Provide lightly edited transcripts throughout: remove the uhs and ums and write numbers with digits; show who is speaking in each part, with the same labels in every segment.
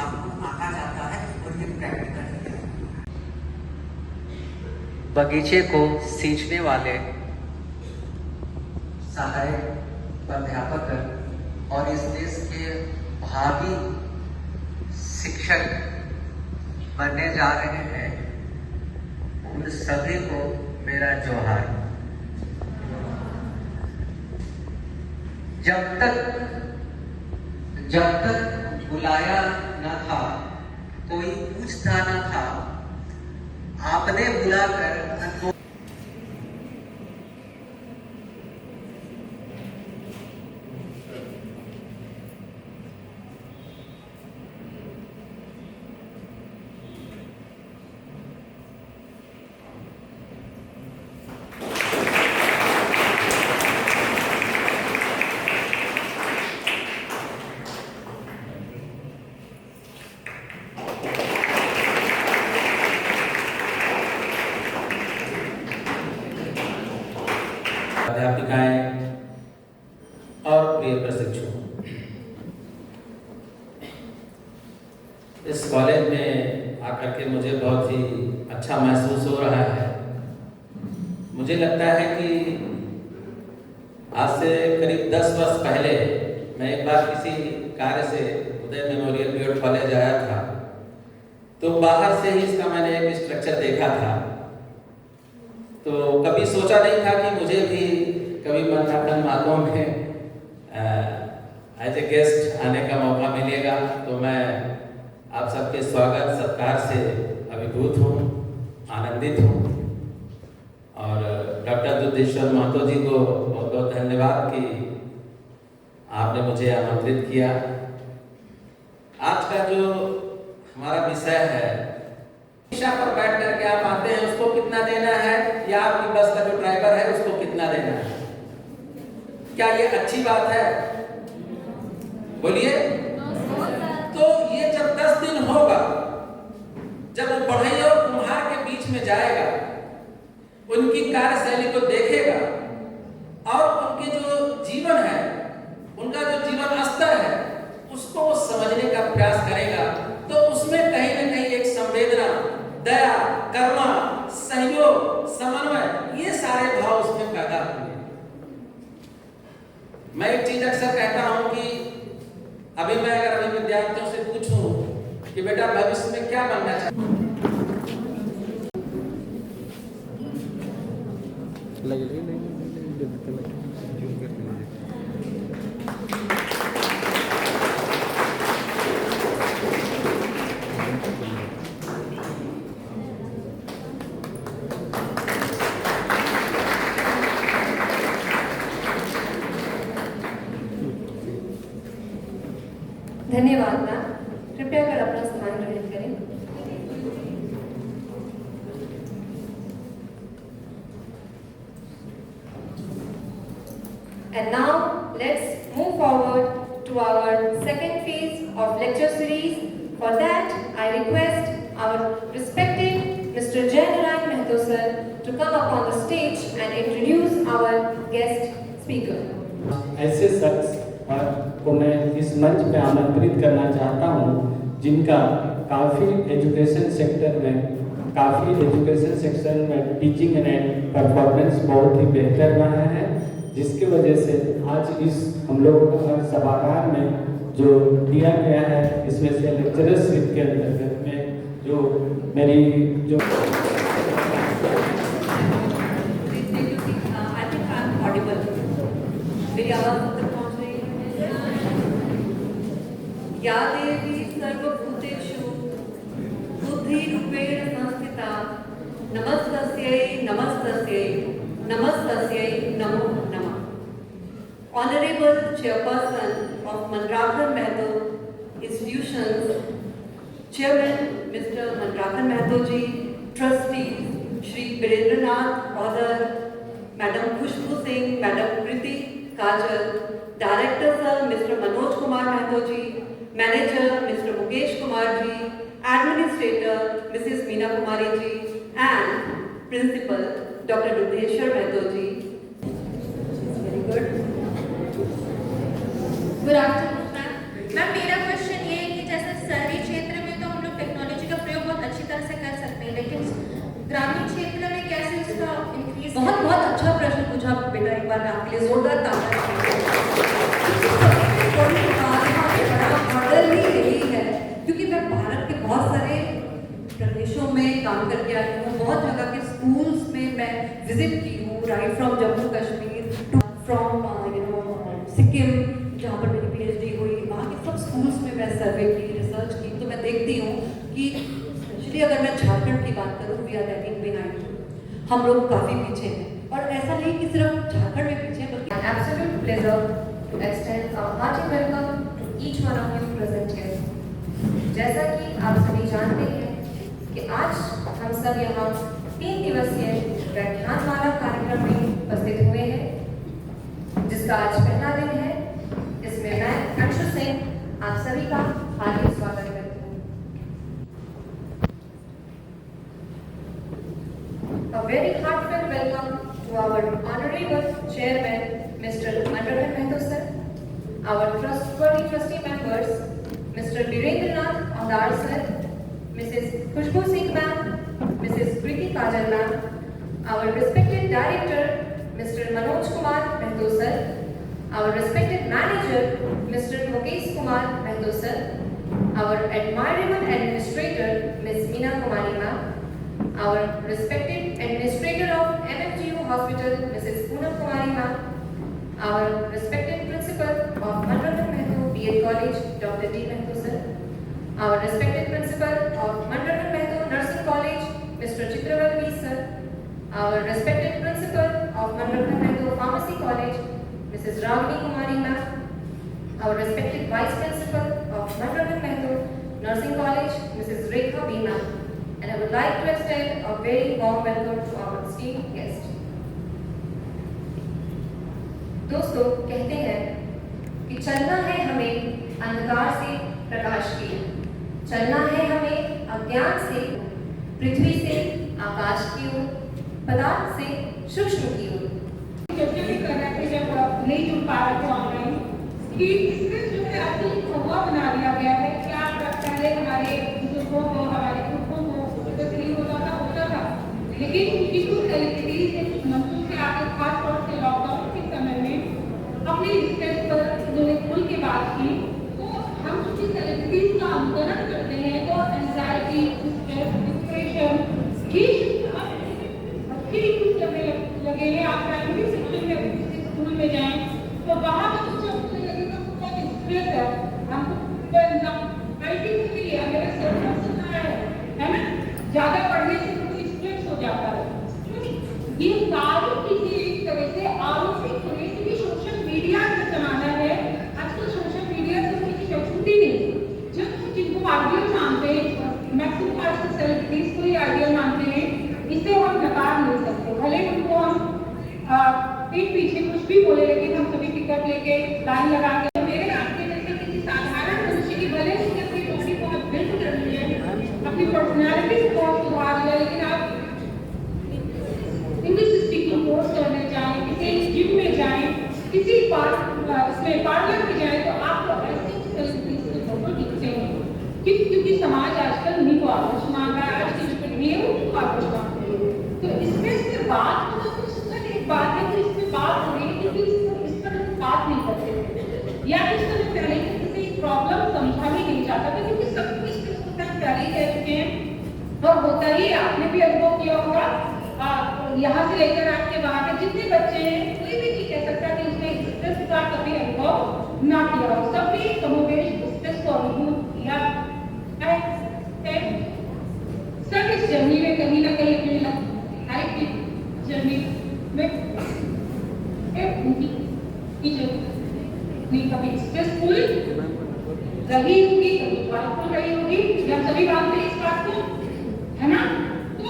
Speaker 1: आपको आंका जाता है और ये प्रैक्टिकल है।
Speaker 2: बगीचे को सींचने वाले सहायक प्राध्यापक और इस देश के भावी शिक्षक बनने जा रहे हैं, उन सभी को मेरा जोहार। जब तक बुलाया न था, कोई पूछता न था, आपने बुलाकर
Speaker 3: अध्यापिकाएं और प्रिय प्रशिक्षु, इस कॉलेज में आकर के मुझे बहुत ही अच्छा महसूस हो रहा है। मुझे लगता है कि आज से करीब 10 वर्ष पहले मैं एक बार किसी कार्य से उदय मेमोरियल बीएड कॉलेज आया था, तो बाहर से ही इसका मैंने एक स्ट्रक्चर देखा था। तो कभी सोचा नहीं था कि मुझे भी कभी मंत्राटन मागों में एज ए गेस्ट आने का मौका मिलेगा। तो मैं आप सबके स्वागत सत्कार से अभिभूत हूँ, आनंदित हूँ और डॉक्टर दुधेश्वर महतो जी को बहुत बहुत धन्यवाद कि आपने मुझे आमंत्रित किया। आज का जो हमारा विषय है, रिक्शा पर बैठ करके आप आते हैं, उसको कितना देना है, या आपकी बस का जो ड्राइवर है उसको कितना देना है? क्या ये अच्छी बात है? बोलिए। तो ये जब 10 दिन होगा, जब वो बढ़ई और कुम्हार के बीच में जाएगा, उनकी कार्यशैली को देखेगा और उनके जो जीवन है, उनका जो जीवन स्तर है, उसको वो समझने का प्रयास करेगा, तो उसमें कहीं न कहीं एक संवेदना, दया, करुणा, सहयोग, समन्वय, ये सारे भाव उसमें पैदा हुए। मैं एक चीज अक्सर कहता हूं कि अभी मैं अगर विद्यार्थियों से पूछूं कि बेटा भविष्य में क्या बनना चाहते,
Speaker 4: धन्यवाद मैम। कृपया कर अपना स्थान ग्रहण करें। And now let's move forward to our second phase of lecture series. For that, I request our respected Mr. Jainarayana Mahto sir to come up on the stage and introduce our guest speaker.
Speaker 5: ऐसे शख्स को मैं इस मंच पे आमंत्रित करना चाहता हूँ जिनका काफ़ी एजुकेशन सेक्टर में टीचिंग एंड परफॉर्मेंस बहुत ही बेहतर रहा है, जिसकी वजह से आज इस हम लोग सभागार में जो दिया गया है, इसमें से लेक्चरशिप के अंतर्गत में जो मेरी जो
Speaker 4: या देवी सर्वभूतेषु बुद्धिरूपेण संस्थिता नमस्तस्यै नमस्तस्यै नमस्तस्यै नमो नमः. Honorable Chairperson of Manrakar Mahto Institutions, Chairman Mr. Manrakar Mahto ji, Trustees Shri Birendranath Audhar, Madam Khushbu Singh, Madam Priti Kajal, Director Sir Mr. Manoj Kumar Mahto ji, Manager Mr. Mukesh Kumar ji, Administrator Mrs. Meena Kumari ji, and Principal Dr. Dudheshwar Mahto ji. Very good.
Speaker 6: Good afternoon, ma'am. Ma'am मेरा question ये है कि जैसे शहरी क्षेत्र बार मैं आपके लिए जोरदार तालियां बड़ा मॉडल ही यही है, क्योंकि मैं भारत के बहुत सारे प्रदेशों में काम करके आई हूँ, बहुत जगह के स्कूल्स में मैं विजिट की हूँ, right from Jammu Kashmir to from Sikkim, जहाँ पर मेरी PhD हुई, वहाँ के सब स्कूल्स में मैं सर्वे की, रिसर्च की, तो मैं देखती हूँ कि स्पेशली अगर मैं झारखंड की बात करूँ, वी आर लैगिंग बिहाइंड, हम लोग काफ़ी पीछे हैं। और ऐसा नहीं कि सिर्फ झारखंड में पीछे, बल्कि
Speaker 4: An absolute pleasure to extend a hearty welcome to each one of you present here. जैसा कि आप सभी जानते हैं कि आज हम सब यहाँ 3 दिवसीय व्याख्यानमाला कार्यक्रम में उपस्थित हुए हैं, जिसका आज पहला दिन है। इसमें मैं अंशु सिंह आप सभी का हार्दिक स्वागत करती हूँ। A very heartfelt welcome to our honorable chairman, Mr. Manrakan Mehto sir, our trustworthy trustee members, Mr. Virendranath Audar sir, Mrs. Khushbu Singh ma'am, Mrs. Kriti Kajal ma'am, our respected director, Mr. Manoj Kumar Mehto sir, our respected manager, Mr. Mukesh Kumar Mehto sir, our admirable administrator, Ms. Meena Kumari ma'am, our respected administrator of MFGU Hospital, Mrs. Poonam Kumari ma'am, our respected principal of Manrakan Mehto B.Ed College, Dr. D. Mehto sir, our respected principal of Manrakan Mehto Nursing College, Mr. Chitraval V. sir, our respected principal of Manrakan Mehto Pharmacy College, Mrs. Ravani Kumari ma'am, our respected vice principal of Manrakan Mehto Nursing College, Mrs. Rekha B. ma'am. And I would like to extend a very warm welcome to our esteemed guest. दोस्तों, कहते हैं कि चलना है हमें अंधकार से प्रकाश की, चलना है हमें अज्ञान से पृथ्वी से आकाश की ओर, पदार्थ से सूक्ष्म की ओर।
Speaker 7: चर्चा भी कर रहे थे जब नहीं जुड़ पा रहे थे ऑनलाइन, कि इसमें जो है अति फगुआ बना दिया गया है। क्या पहले हमारे बुजुर्गों को, हमारे ग्रुपों को नहीं होता था, लेकिन उनकी कुछ सेलिब्रिटीज ने कुछ मंचों से आगे, खास तौर से लॉकडाउन के समय में अपने स्टेज पर उन्होंने खुल के बात की, तो हम उनकी सेलिब्रिटीज का अनुकरण करते हैं तो एंजाइटी, स्ट्रेस, डिप्रेशन कुछ लगे हैं। आप प्राइमरी सेक्शन में किसी स्कूल में जाएं तो वहाँ पर उससे मुझे लगेगा बहुत स्ट्रेस है, हमको एंजाइटी होती है, मेरा सर सुना है ना, ज्यादा पढ़ने से तो स्ट्रेस हो जाता है। ये सारी चीजें एक तरह से आरोपित होने से भी सोशल मीडिया का जमाना है। आजकल सोशल मीडिया से कोई छूटी नहीं, जब जिनको आइडियल मानते हैं, मैक्सिमम आजकल सेलिब्रिटीज को ही आइडियल मानते हैं, इसे हम नकार नहीं सकते। भले उनको हम पीठ पीछे कुछ भी बोले, लेकिन हम सभी टिकट लेके लाइन लगा के, मेरे आपके जैसे किसी साधारण मनुष्य की भले उसने अपनी बॉडी बहुत बिल्ड कर ली है, अपनी पर्सनैलिटी को बहुत सुधार लिया, लेकिन आप इंग्लिश स्पीकिंग कोर्स करने जाएं, किसी जिम में जाएं, किसी पार्लर में जाएं, तो आपको ऐसे सेलिब्रिटीज के फोटो दिखते हैं, क्योंकि समाज आजकल उन्हीं को आदर्श मान रहा है, आज की जो पीढ़ी है उनको आदर्श मान रही है। तो इसमें से बात एक बात है कि इसमें बात हो रही है, क्योंकि इस पर बात नहीं करते थे, या इस तरह पहले किसी प्रॉब्लम समझा ही नहीं जाता था, क्योंकि सब कुछ पहले ही कह चुके हैं और होता ही, आपने भी अनुभव किया होगा। यहाँ से लेकर आपके वहाँ के जितने बच्चे हैं, कोई भी नहीं कह सकता कि उसने स्ट्रेस का कभी अनुभव ना किया हो, सभी कमोबेश स्ट्रेस को अनुभव किया है। सब इस जर्नी में कहीं ना कहीं अपनी लाइफ की जर्नी में कभी स्ट्रेसफुल रही होगी, कभी जॉयफुल रही होगी, हम सभी मानते हैं इस बात को, है ना। तो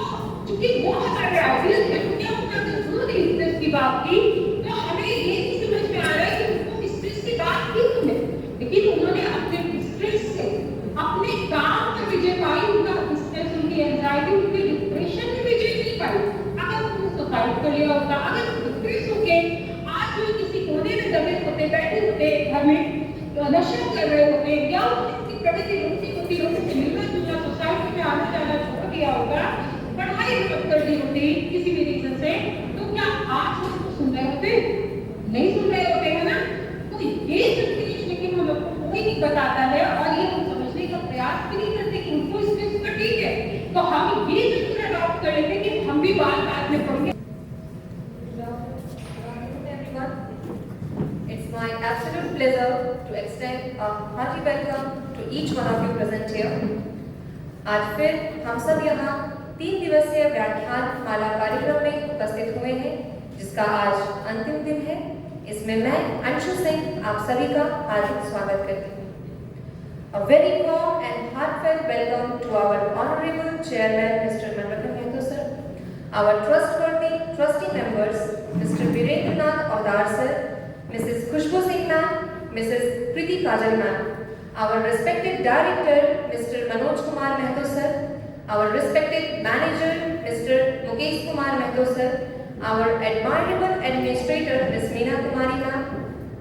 Speaker 7: चूंकि वो हमारे आइडियल है, क्या उन्होंने उन्होंने स्ट्रेस की बात की, तो हमें ये समझ में आ रहा है कि उनको स्ट्रेस की बात की तुमने, लेकिन उन्होंने अपने स्ट्रेस से अपने काम में विजय पाई, उनका स्ट्रेस, उनकी एंजाइटी, उनकी डिप्रेशन में विजय नहीं पाई। अगर उन्होंने सुसाइड कर लिया होता, अगर डिप्रेस होके आज जो किसी कोने में दबे होते, बैठे होते घर में, नशा कर रहे होते, या उनकी प्रगति रुकती होती, लोगों से मिलना जुलना, सोसाइटी में आना जाना छोड़ दिया होगा, पढ़ाई ड्रॉप कर दी होती किसी भी रीजन से, तो क्या आज हम सुन रहे होते? नहीं सुन रहे होते हैं ना, तो ये सब चीज लेकिन हम लोग को कोई नहीं बताता है और ये हम समझने का प्रयास भी नहीं करते कि उनको इसमें तो ठीक है, तो हम ये जरूर अडॉप्ट कर लेते कि हम भी बाद में पढ़ेंगे।
Speaker 4: It's my absolute pleasure to extend a hearty welcome to each one of you present here. आज फिर हम सब यहाँ 3 दिवसीय व्याख्यान माला कार्यक्रम में उपस्थित हुए हैं, जिसका आज अंतिम दिन है। इसमें मैं अंशु सिंह आप सभी का हार्दिक स्वागत करती हूँ। A very warm and heartfelt welcome to our honorable chairman, Mr. Manrathan Mehto sir, our trustworthy trustee members, Mr. Virendranath Audar sir, Mrs. Khushbu Singh ma'am, Mrs. Priti Kajal ma'am, our respected director, Mr. Manoj Kumar Mehto sir, our respected manager, Mr. Mukesh Kumar Mehto sir, our admirable administrator, Ms. Meena Kumari ma'am,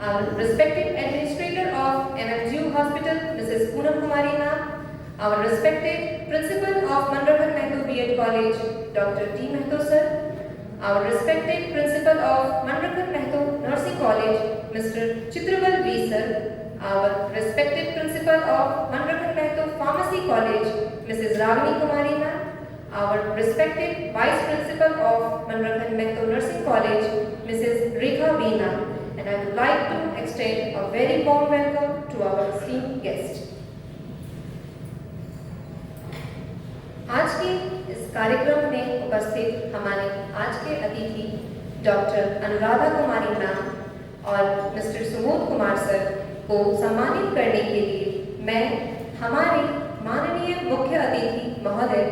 Speaker 4: our respected administrator of MMGU Hospital, Mrs. Poonam Kumari ma'am, our respected principal of Manrathan Mehto B.Ed College, Dr. T. Mehto sir, our respected principal of Manrathan Mehto Nursing College, Mr. Chitraval V. sir, our respected principal of Manrathan Mehto Pharmacy College, Mrs. Ragini Kumari ma'am, our respected vice principal of Manrathan Mehto Nursing College, Mrs. Rekha B. ma'am, and I would like to extend a very warm welcome to our esteemed guest. आज के इस कार्यक्रम में उपस्थित हमारे आज के अतिथि डॉक्टर अनुराधा कुमारी मैम और मिस्टर सुमोद कुमार सर को सम्मानित करने के लिए मैं हमारे माननीय मुख्य अतिथि महोदय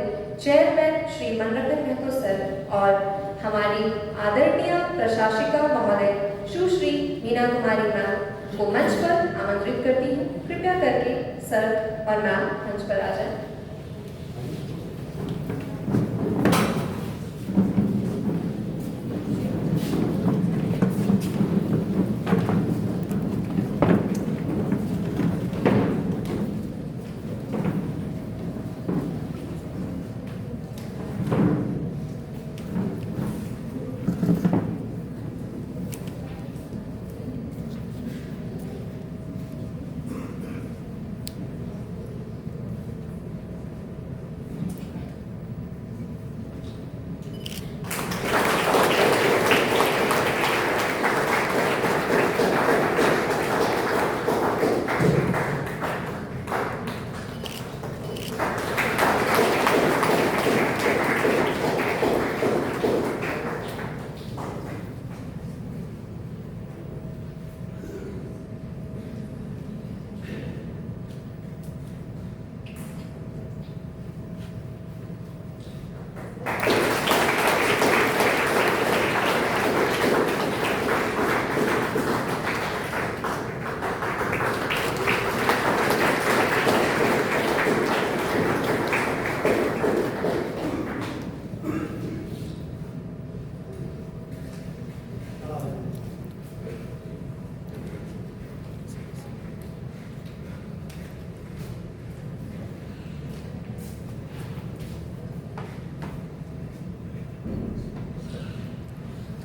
Speaker 4: चेयरमैन श्री मनरतन मेहतो सर और हमारी आदरणीय प्रशासिका महोदय सुश्री मीना कुमारी मैम को मंच पर आमंत्रित करती हूँ। कृपया करके सर और मैम मंच पर आ जाएं।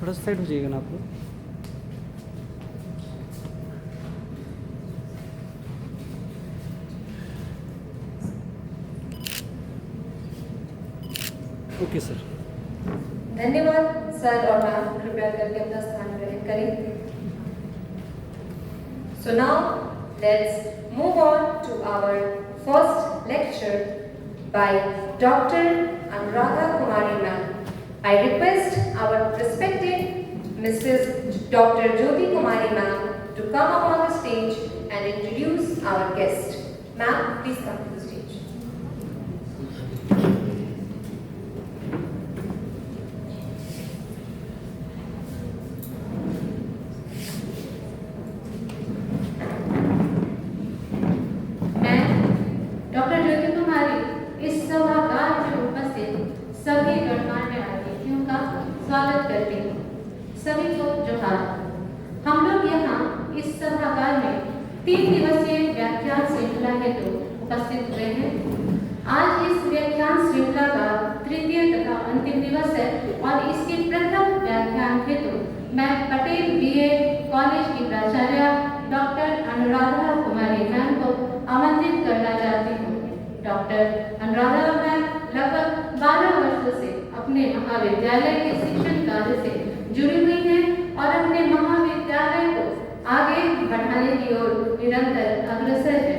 Speaker 8: थोड़ा साइड हो जाइएगा ना आप लोग। Okay sir.
Speaker 4: धन्यवाद सर और मैम, कृपया करके अपना स्थान ग्रहण करें। So now let's move on to our first lecture by Dr. Anuradha Kumari ma'am. I request our respected Mrs. Dr. Jyoti Kumari ma'am to come up on the stage and introduce our guest. Ma'am, please come to the stage.
Speaker 9: Doctor Jyoti Kumari इस सभागार में उपस्थित सभी गणमान्य अतिथियों का स्वागत करती हूँ। सभी को जोहार। हम लोग यहाँ इस सभागार में 3 दिवसीय व्याख्यान श्रृंखला हेतु उपस्थित हुए हैं। आज इस व्याख्यान श्रृंखला का तृतीय तथा अंतिम दिवस है और इसके प्रथम व्याख्यान हेतु मैं Patel B.Ed doctor Anuradha ma'am लगभग 12 वर्षों से अपने महाविद्यालय के शिक्षण कार्य से जुड़ी हुई हैं और अपने महाविद्यालय को आगे बढ़ाने की ओर निरंतर अग्रसर है।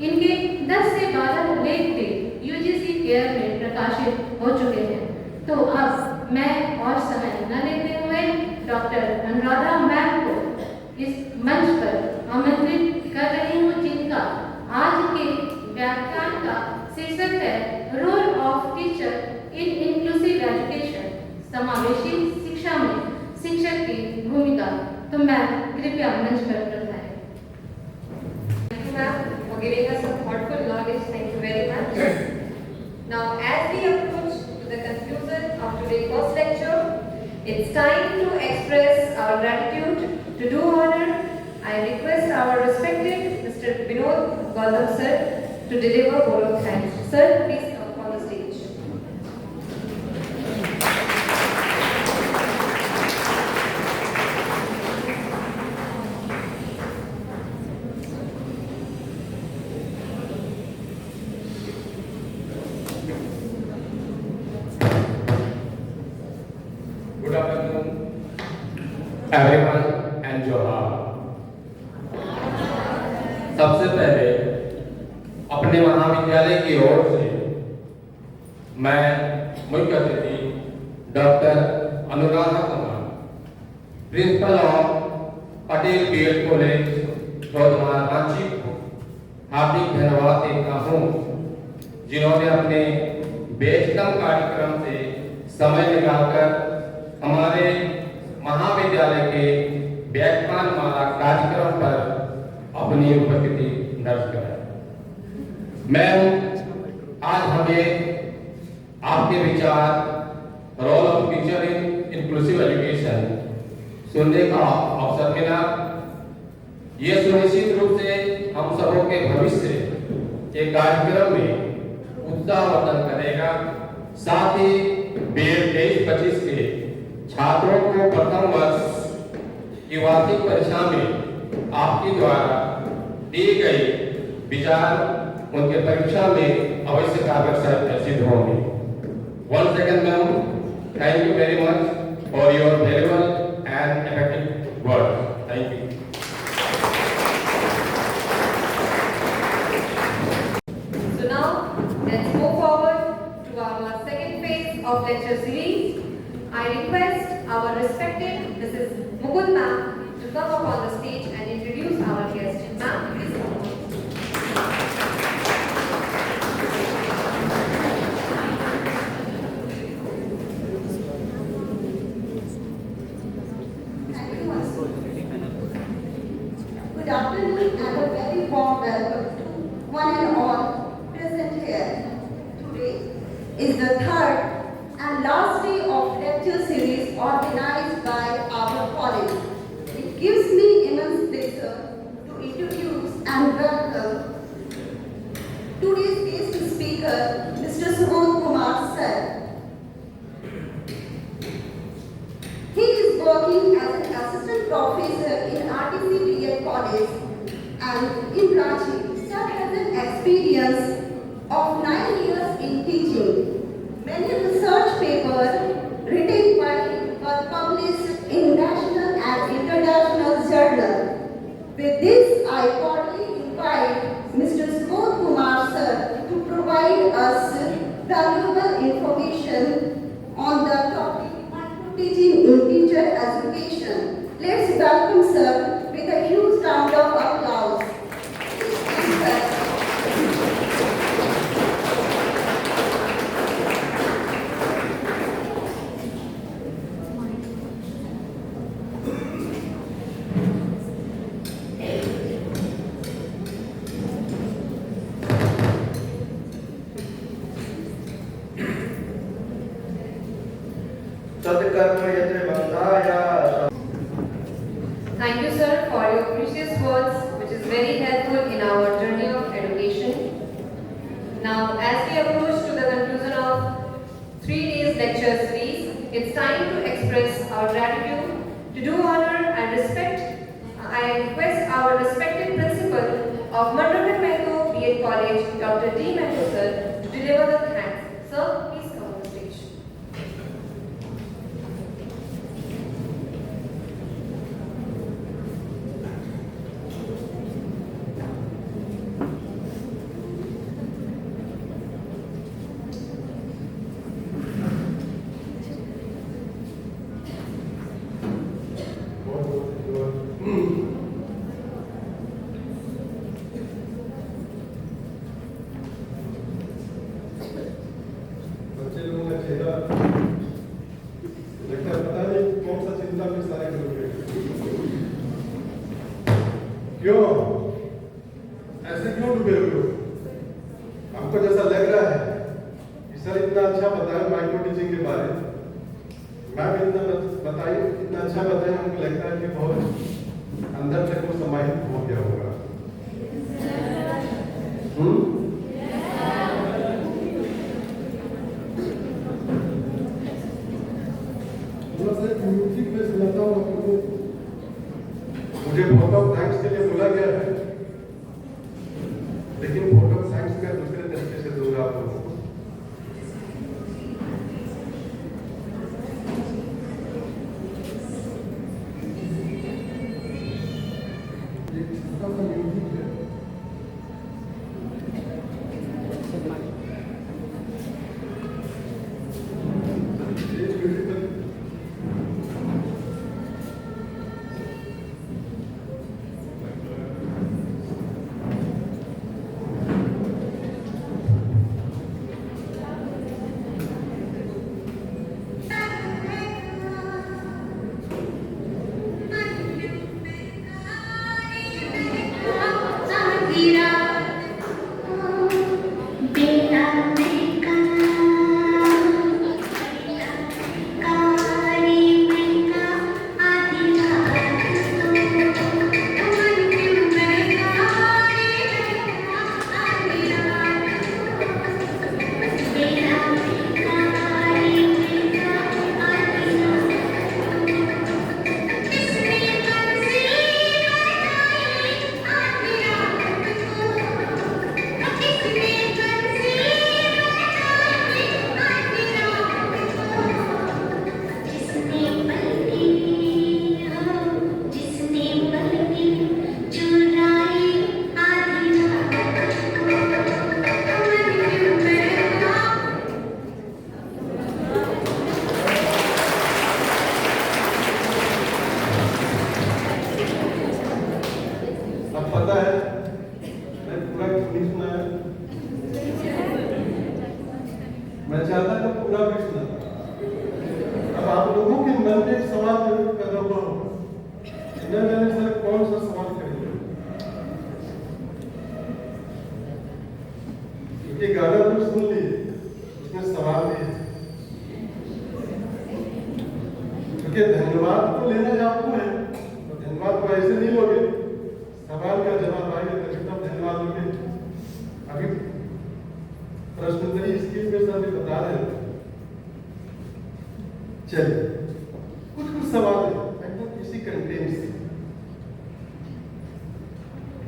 Speaker 9: इनके 10 से 12 लेख भी यूजीसी केयर में प्रकाशित हो चुके हैं। तो अब मैं और समय न लेते हुए डॉक्टर अनुराधा मैम को इस मंच पर आमंत्रित कर रही हूँ, जिनका आज के व्याख्यान का शीर्षक है role of teacher in inclusive education, समावेशी शिक्षा में शिक्षक की भूमिका। तो मैम कृपया मंच पर पधारें।
Speaker 4: Thank you, ma'am, for giving us some thoughtful knowledge. Thank you very much. Now, as we approach to the conclusion of today's first lecture, it's time to express our gratitude. To do honor, I request our respected Mr. Vinod Gautam sir to deliver a word of thanks. Sir, please come on the stage.
Speaker 10: Good afternoon, everyone, and जोहार। सबसे पहले अपने महाविद्यालय की ओर से मैं मुख्य अतिथि doctor Anuradha Kumar, principal of Patel BEd college Chaudhmar Ranchi को हार्दिक धन्यवाद देता हूँ, जिन्होंने अपने बेहतरीन कार्यक्रम से समय निकालकर हमारे महाविद्यालय के व्याख्यान माला कार्यक्रम पर अपनी उपस्थिति दर्ज कराई। मैं आज हमें आपके विचार role of teacher in inclusive education सुनने का अवसर मिला। ये सुनिश्चित रूप से हम सबों के भविष्य के कार्यक्रम में उत्साहवर्धन करेगा। साथ ही बीएड 23-25 के छात्रों को प्रथम वर्ष की वार्षिक परीक्षा में आपके द्वारा दिए गए विचार उनके परीक्षा में अवश्य कारगर सिद्ध होंगे। Once again, ma'am, thank you very much for your valuable and effective words. Thank you.
Speaker 4: So now, let's move forward to our second phase of lecture series. I request our respected Mrs. Mukul ma'am to come up on the stage and introduce our guest. Ma'am, please come on.
Speaker 11: Good afternoon and a very warm welcome to one and all present here. Today is the third and last day of lecture series organized by our college. It gives me immense pleasure to introduce and welcome today's guest speaker, Mr. Subodh Kumar sir. He is working as an assistant professor in RTC BEd College and in Ranchi. Sir has an experience of 9 years in teaching. Many research papers written by him were published in national and international journals. With this, I cordially invite Mr. Subodh Kumar sir to provide us valuable information on the topic teaching in teacher education. Let's welcome sir with a huge round of applause.
Speaker 4: Thank you, sir, for your precious words, which is very helpful in our journey of education. Now, as we approach to the conclusion of 3 days lecture series, it's time to express our gratitude. To do honor and respect, I request our respected principal of Mandarin Mehto BEd College, Dr. D. Mehto sir,
Speaker 12: लग रहा है कि sir इतना अच्छा बताया micro teaching के बारे में, मैम इतना बताइए, इतना अच्छा बताया, हमको लगता है कि बहुत अंदर तक वो समाहित हो गया होगा। म्यूजिक में सुनाता हूँ, मुझे बहुत ऑफ थैंक्स के लिए बोला गया है, लेकिन बहुत ऑफ थैंक्स मैं दूसरे तरीके से दूंगा आप लोगों को।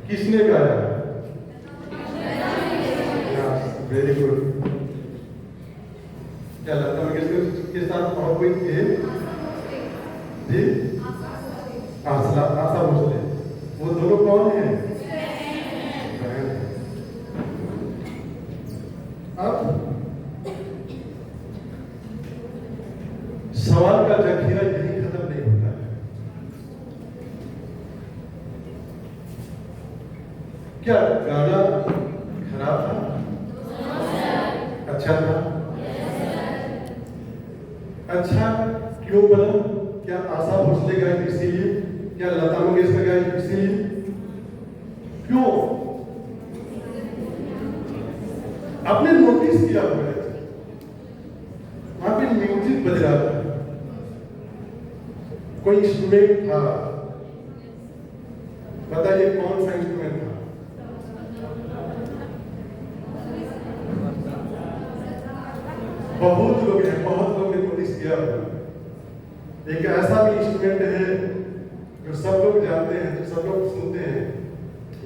Speaker 12: किसने गाया? Very good. क्या लता मंगेशकर के साथ और कोई थे? जी, आशा भोसले। वो दोनों कौन हैं? अब सवाल का जखीरा यही खत्म नहीं होता है। क्या गाना खराब था? अच्छा था? अच्छा क्यों बना? क्या आशा भोसले गाई इसीलिए? क्या लता मंगेशकर गाई इसीलिए? क्यों? आपने नोटिस किया हुआ है वहां पे म्यूजिक बज रहा था, कोई इंस्ट्रूमेंट था, बताइए कौन सा इंस्ट्रूमेंट था? बहुत लोग हैं, बहुत लोग ने नोटिस किया हुआ। एक ऐसा भी इंस्ट्रूमेंट है जो सब लोग जानते हैं, जो सब लोग सुनते हैं,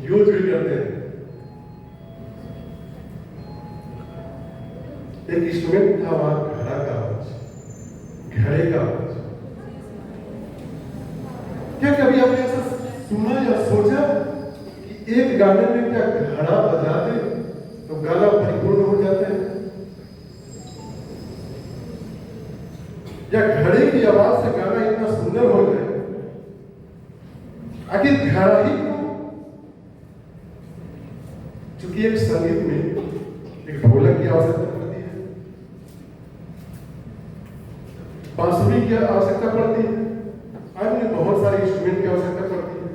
Speaker 12: यूज भी करते हैं। एक इंस्ट्रूमेंट था वहां, घड़ा का आवाज, घड़े का आवाज। क्या कभी आपने ऐसा सुना या सोचा कि एक गाने में क्या घड़ा बजा दे तो गाना परिपूर्ण हो जाता है? या घड़े की आवाज से गाना इतना सुंदर हो जाए? आखिर घड़ा ही क्यों? क्योंकि एक संगीत में एक ढोलक की आवश्यकता पड़ती है, बांसुरी की आवश्यकता पड़ती है, अन्य बहुत सारे इंस्ट्रूमेंट की आवश्यकता पड़ती है,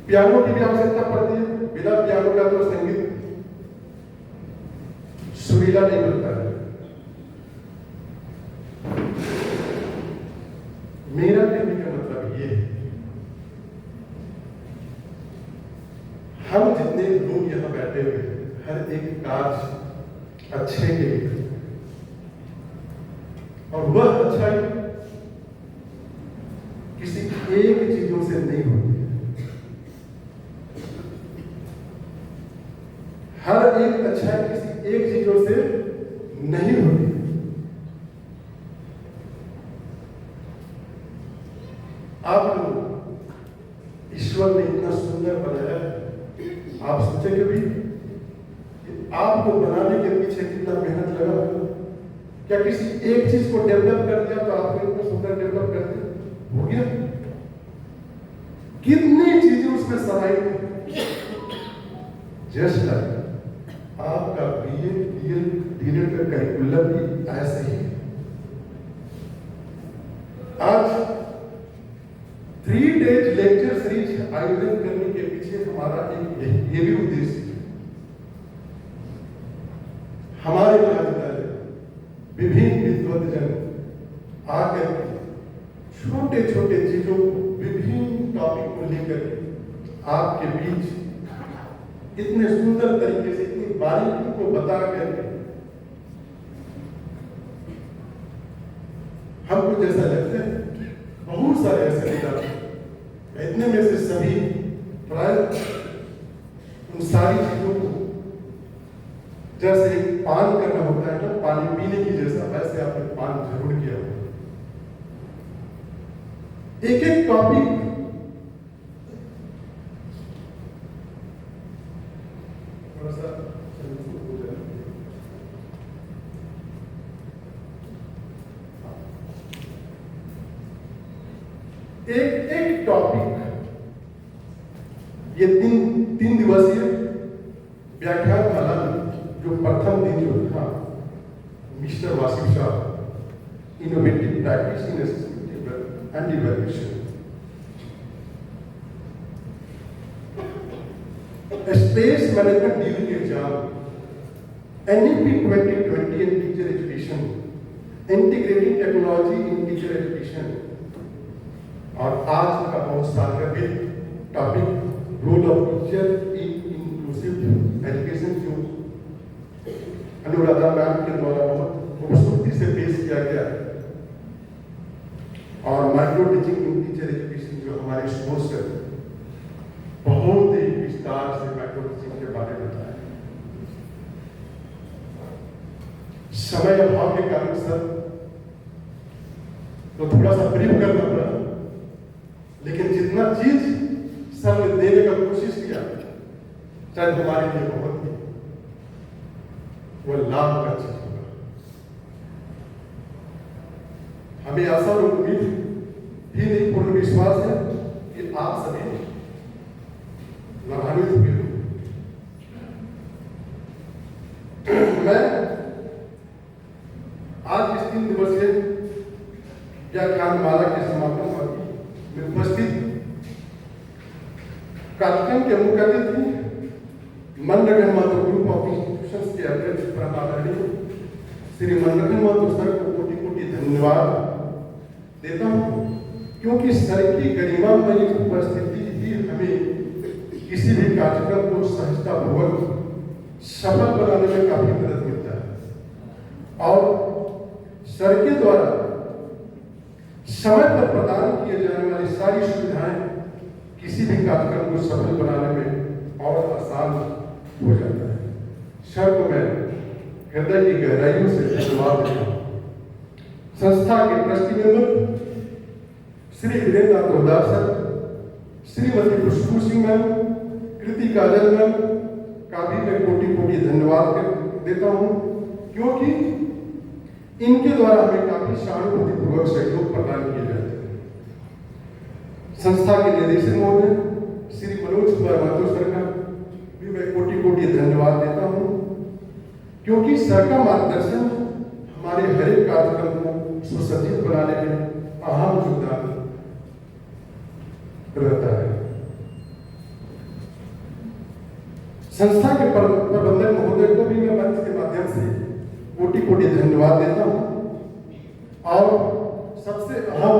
Speaker 12: पियानो की भी आवश्यकता पड़ती है। बिना पियानो का तो संगीत सुरीला नहीं बनता है। मेरा कहने का मतलब ये है, हम जितने लोग यहाँ बैठे हुए हैं, हर एक काज अच्छे के लिए, और वह अच्छाई किसी एक चीजों से नहीं होती है। हर एक अच्छाई किसी एक चीजों से नहीं होती। आप लोग ईश्वर ने इतना सुंदर बनाया है, आप सोचे कभी कि आपको बनाने के पीछे कितना मेहनत लगा होगा? क्या किसी एक चीज को डेवलप कर दिया तो आपने इतना सुंदर डेवलप कर दिया हो गया? कितनी चीजें उसमें समाई थी। जस्ट लाइक आपका बीए का करिकुलम भी ऐसे ही। आज 3 डेज लेक्चर सीरीज आयोजन करने के पीछे हमारा एक ये भी उद्देश्य है। हमारे महाविद्यालय विभिन्न विद्वतजन आकर के छोटे छोटे चीजों को, विभिन्न टॉपिक को लेकर आपके बीच इतने सुंदर तरीके से, इतनी बारीकी को बता करके हमको जैसा लगता है बहुत सारे ऐसे विद्यार्थी, इतने में से सभी प्राय उन सारी चीजों को जैसे पान करना होता है ना, पानी पीने की जैसा, वैसे आपने पान जरूर किया होगा। एक एक टॉपिक थोड़ा सा एक टॉपिक, ये तीन दिवसीय व्याख्यान माला में जो प्रथम दिन जो था, mister Wasif sahab, innovative practice in assessment and evaluation, space management during exam, NEP 2020 and teacher education, integrating technology in teacher education, और आज का बहुत सार्वजनिक topic role of teacher in inclusive education, जो अनुराधा मैम के द्वारा बहुत खूबसूरती से पेश किया गया, और micro teaching in teacher education, जो हमारे स्पॉन्सर बहुत ही विस्तार से माइक्रो टीचिंग के बारे में बताया। समय अभाव के कारण सर तो थोड़ा सा ब्रीफ करना पड़ा, लेकिन जितना चीज सर ने देने का कोशिश किया, शायद हमारे लिए बहुत ही वो लाभ का चीज होगा। हमें आशा और उम्मीद ही नहीं, पूर्ण विश्वास है कि आप सभी लाभान्वित हुए हो। मैं आज इस 3 दिवसीय व्याख्यान माला के समापन में उपस्थित कार्यक्रम के मुख्य अतिथि मनरखन महतो ग्रुप ऑफ इंस्टीट्यूशंस के अध्यक्ष परम आदरणीय श्री मनरखन महतो सर को कोटि कोटि धन्यवाद देता हूँ, क्योंकि सर की गरिमामयी उपस्थिति ही हमें किसी भी कार्यक्रम को सहजतापूर्वक सफल बनाने में काफी मदद मिलता है, और सर के द्वारा समय पर प्रदान किए जाने वाली सारी सुविधाएं किसी भी कार्यक्रम को सफल बनाने में और आसान हो जाता है। सर को मैं हृदय की गहराइयों से धन्यवाद देता हूँ। संस्था के ट्रस्टी मेंबर श्री वीरेंद्र नाथ रोहदार सर, श्रीमती खुशबू सिंह मैम, कृति काजल मैम का भी मैं कोटि कोटि धन्यवाद देता हूँ, क्योंकि इनके द्वारा हमें काफी सहानुभूतिपूर्वक सहयोग प्रदान किए जाते हैं। संस्था के निदेशक महोदय श्री मनोज कुमार महतो सर का भी मैं कोटि कोटि धन्यवाद देता हूँ, क्योंकि सर का मार्गदर्शन हमारे हर एक कार्यक्रम को सुसज्जित बनाने में अहम योगदान रहता है। संस्था के प्रबंधक महोदय को भी मैं मंच के माध्यम से कोटि धन्यवाद देता हूँ। और सबसे अहम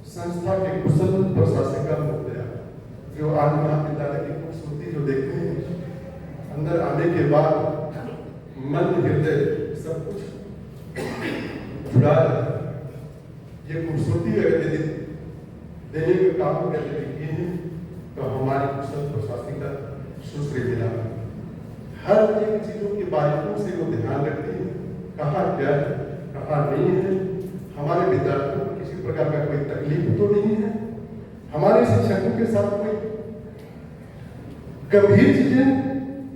Speaker 12: संस्था के कुशल प्रशासिका महोदया, जो आज महाविद्यालय की खूबसूरती जो देखते हैं, अंदर आने के बाद मन हृदय सब कुछ जुड़ा है। ये खूबसूरती अगर यदि देने के काम अगर यदि किए हैं तो हमारी कुशल प्रशासिका सुश्री मीना हर एक चीजों की बारीकियों से वो ध्यान रखती है, कहाँ क्या है कहाँ नहीं है। हमारे विद्यार्थियों को किसी प्रकार का कोई तकलीफ तो नहीं है, हमारे शिक्षकों के साथ कोई गंभीर चीजें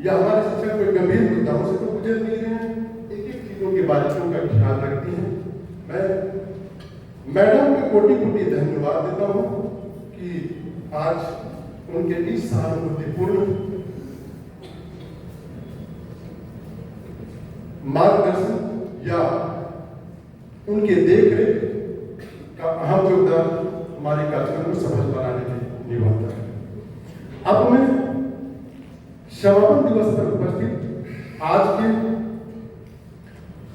Speaker 12: या हमारे शिक्षक कोई गंभीर मुद्दाओं से तो गुजर नहीं रहे हैं। एक एक चीजों की बारीकियों का ख्याल रखती है। मैं मैडम को कोटि कोटि धन्यवाद देता हूँ कि आज उनके इस सहानुभूतिपूर्ण मार्गदर्शन या उनके देखरेख का अहम योगदान हमारे कार्यक्रम को सफल बनाने में निभाता है। अब मैं समापन दिवस पर उपस्थित आज के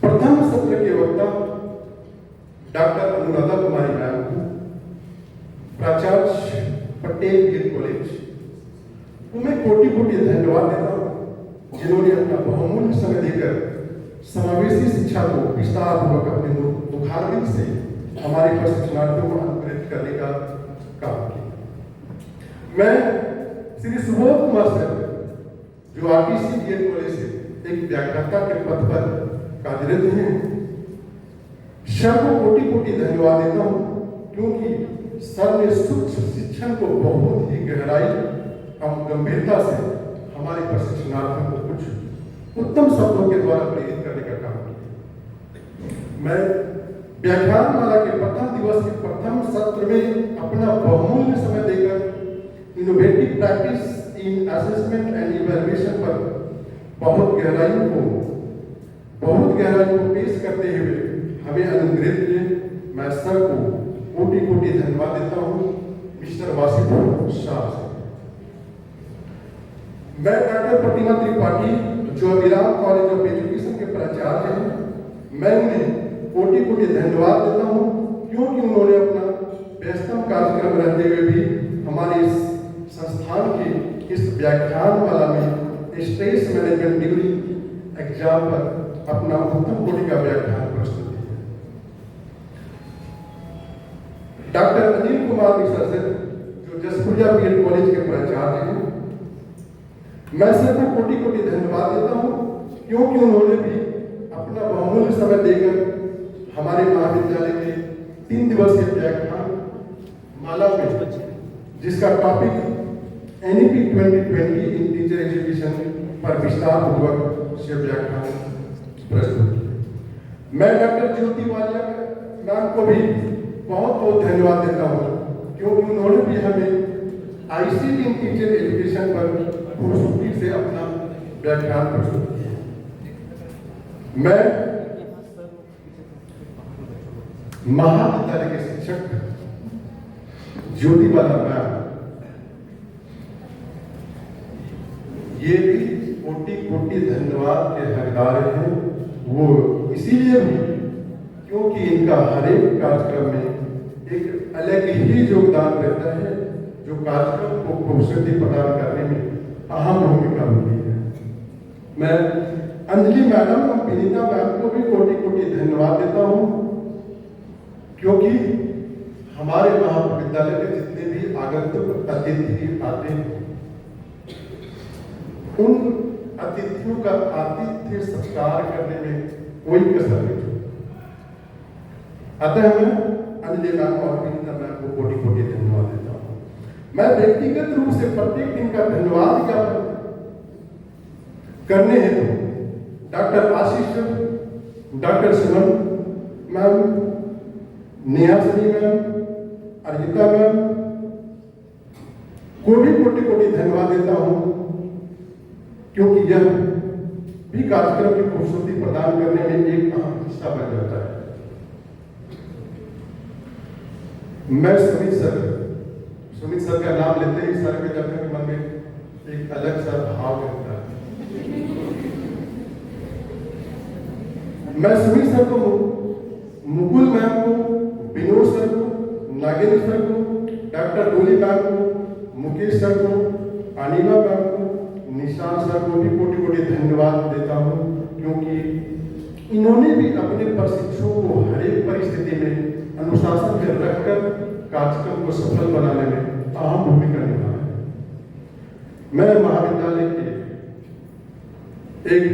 Speaker 12: प्रथम सत्र के वक्ता डॉक्टर अनुराधा कुमारी मैम को, प्राचार्य पटेल बीएड कॉलेज को मैं कोटि कोटि धन्यवाद देता हूँ, जिन्होंने अपना बहुमूल्य समय देकर समावेशी शिक्षा को विस्तार पूर्वक अपने मुखारबिंद से हमारे प्रशिक्षणार्थियों को अनुप्रेरित करने का काम किया। मैं श्री सुबोध कुमार सर, जो आरटीसी बीएड कॉलेज से एक व्याख्याता के पद पर कार्यरत हैं, सर को कोटि कोटि धन्यवाद देता हूँ, क्योंकि सर ने सूक्ष्म शिक्षण को बहुत ही गहराई और गंभीरता से हमारे प्रशिक्षणार्थियों को कुछ उत्तम शब्दों के द्वारा प्रेरित करने का काम किया। मैं व्याख्यानमाला के प्रथम दिवस के प्रथम सत्र में अपना बहुमूल्य समय देकर innovative practice in assessment and evaluation पर बहुत गहराई को पेश करते हुए हमें अनुग्रहित किए। मैं सर को कोटि कोटि धन्यवाद देता हूँ, मिस्टर वासिफ शाह से। मैं डॉक्टर प्रतिमा त्रिपाठी, जो अभिराम कॉलेज ऑफ एजुकेशन के प्राचार्य हैं, मैं उन्हें कोटि कोटि धन्यवाद देता हूँ, क्योंकि उन्होंने अपना व्यस्तम कार्यक्रम रहते हुए भी हमारे इस संस्थान के इस व्याख्यानमाला में स्ट्रेस मैनेजमेंट डिग्री एग्जाम पर अपना उत्तम कोटि का व्याख्यान प्रस्तुत किया। डॉक्टर अनिल कुमार मिश्रा सर, जो जसपुरिया बीएड कॉलेज के प्राचार्य हैं, मैं सर को कोटि कोटि धन्यवाद देता हूँ, क्योंकि उन्होंने भी अपना बहुमूल्य समय देकर हमारे महाविद्यालय के 3 दिवसीय व्याख्यान माला में, जिसका टॉपिक NEP 2020 इन टीचर एजुकेशन पर विस्तार पूर्वक से व्याख्यान प्रस्तुत किया। मैं डॉक्टर ज्योति वालिया मैम को भी बहुत बहुत धन्यवाद देता हूँ, क्योंकि उन्होंने भी हमें ICT इन टीचर एजुकेशन पर खूबसूरती से अपना व्याख्यान प्रस्तुत किया। मैं महाविद्यालय के शिक्षक ज्योति बाला मैम, ये भी कोटि कोटि धन्यवाद के हकदार हैं। वो इसीलिए भी क्योंकि इनका हर एक कार्यक्रम में एक अलग ही योगदान रहता है, जो कार्यक्रम को खूबसूरती प्रदान करने में अहम भूमिका होती है। मैं अंजलि मैडम और विनीता मैम को भी कोटि कोटि धन्यवाद देता हूँ, क्योंकि हमारे महाविद्यालय में जितने भी आगंतुक अतिथि आते हैं, उन अतिथियों का आतिथ्य सत्कार करने में कोई कसर नहीं छोड़ती। अतः मैं अंजलि मैम और विनीता मैम को कोटि कोटि धन्यवाद देता हूँ। मैं व्यक्तिगत रूप से प्रत्येक दिन का धन्यवाद ज्ञापन करने हेतु डॉक्टर आशीष, डॉक्टर सुमन ma'am, Nehashree ma'am, Arjita ma'am को भी कोटि कोटि धन्यवाद देता हूँ, क्योंकि यह भी कार्यक्रम की खूबसूरती प्रदान करने में एक अहम हिस्सा बन जाता है। मैं सुमित सर का नाम लेते ही सर के जगह के मन में एक अलग सा भाव रहता है। मैं सुमीर सर को, मुकुल मैम को, विनोद सर को, नागेंद्र सर को, डॉक्टर डोली मैम को, मुकेश सर को, अनिमा मैम को, निशांत सर को भी कोटि कोटि धन्यवाद देता हूँ, क्योंकि इन्होंने भी अपने प्रशिक्षुओं को हर एक परिस्थिति में अनुशासन में रखकर कार्यक्रम को सफल बनाने में अहम भूमिका निभाई है। मैं महाविद्यालय के एक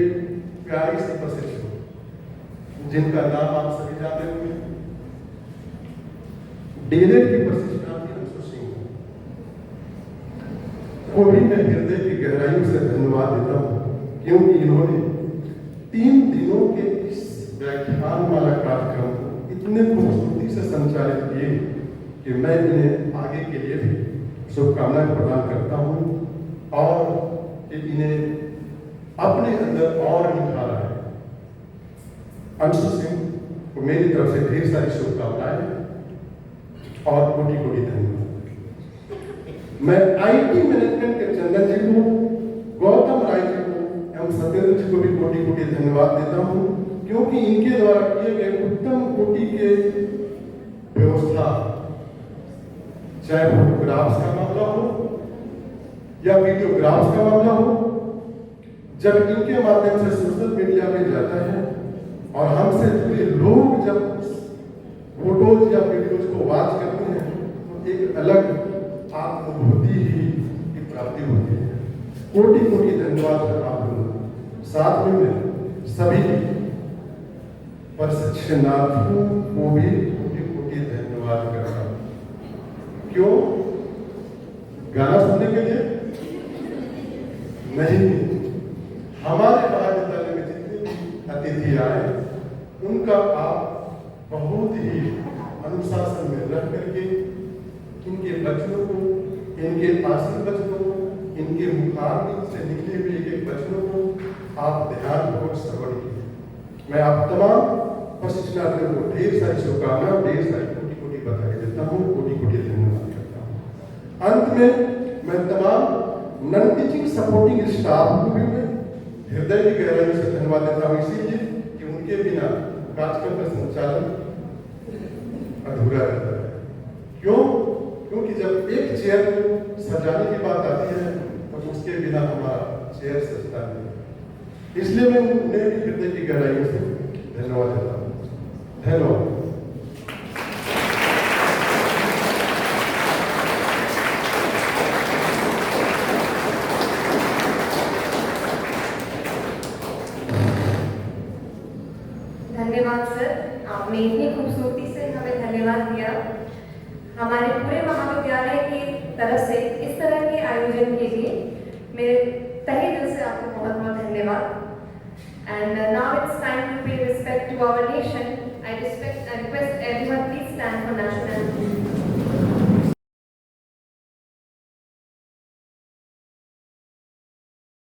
Speaker 12: प्यारी सी प्रशिक्षु जिनका नाम आप सभी जानते होंगे, डीएलएड की प्रशिक्षणार्थी अंशु सिंह को भी मैं हृदय की गहराइयों से धन्यवाद देता हूँ, क्योंकि इन्होंने 3 दिनों के इस व्याख्यानमाला कार्यक्रम को इतने खूबसूरती से संचालित किए कि मैं इन्हें आगे के लिए भी शुभकामनाएं प्रदान करता हूँ और कि इन्हें अपने अंदर और निखारा है। अंशु सिंह को मेरी तरफ से ढेर सारी शुभकामनाएं और कोटि कोटि धन्यवाद। मैं आईटी मैनेजमेंट के चंदन जी को, गौतम राय जी को एवं सत्येंद्र जी को भी कोटि कोटि धन्यवाद देता हूँ, क्योंकि इनके द्वारा किए गए उत्तम कोटि के व्यवस्था, चाहे फोटोग्राफ्स का मामला हो या वीडियोग्राफ्स का मामला हो, जब इनके माध्यम से सोशल मीडिया में जाता है और हमसे जुड़े लोग जब फोटोज या वीडियोज को वॉच करते हैं तो एक अलग आत्मभूति ही की प्राप्ति होती है। कोटि कोटि धन्यवाद आप लोग। साथ में मैं सभी प्रशिक्षणार्थियों को भी कोटि कोटि धन्यवाद करता हूँ। क्यों? गाना सुनने के लिए नहीं, हमारे महाविद्यालय में जितने भी अतिथि आए उनका आप बहुत ही अनुशासन में रह करके इनके वचनों को, इनके आशीर्वाद वचनों को, इनके मुखारबिंद से निकले हुए एक वचनों को आप ध्यानपूर्वक श्रवण कीजिए। मैं आप तमाम प्रशिक्षणार्थियों को ढेर सारी शुभकामनाएं, ढेर सारी कोटि कोटि बधाई देता हूँ, कोटि कोटि धन्यवाद करता हूँ। अंत में मैं तमाम नॉन टीचिंग सपोर्टिंग स्टाफ को भी मैं हृदय की गहराई से धन्यवाद देता हूँ, इसीलिए कि उनके बिना कार्यक्रम का संचालन अधूरा रहता है। क्यों? क्योंकि जब एक चेयर को सजाने की बात आती है तो उसके बिना हमारा चेयर सजता नहीं। इसलिए मैं उन्हें भी हृदय की गहराई से धन्यवाद देता हूँ। धन्यवाद।
Speaker 4: धन्यवाद सर, आपने इतनी खूबसूरती से हमें धन्यवाद दिया। हमारे पूरे महाविद्यालय की तरफ से इस तरह के आयोजन के लिए मेरे तहे दिल से आपको बहुत बहुत धन्यवाद। And now it's time to pay respect to our nation. I request everyone please stand for national anthem.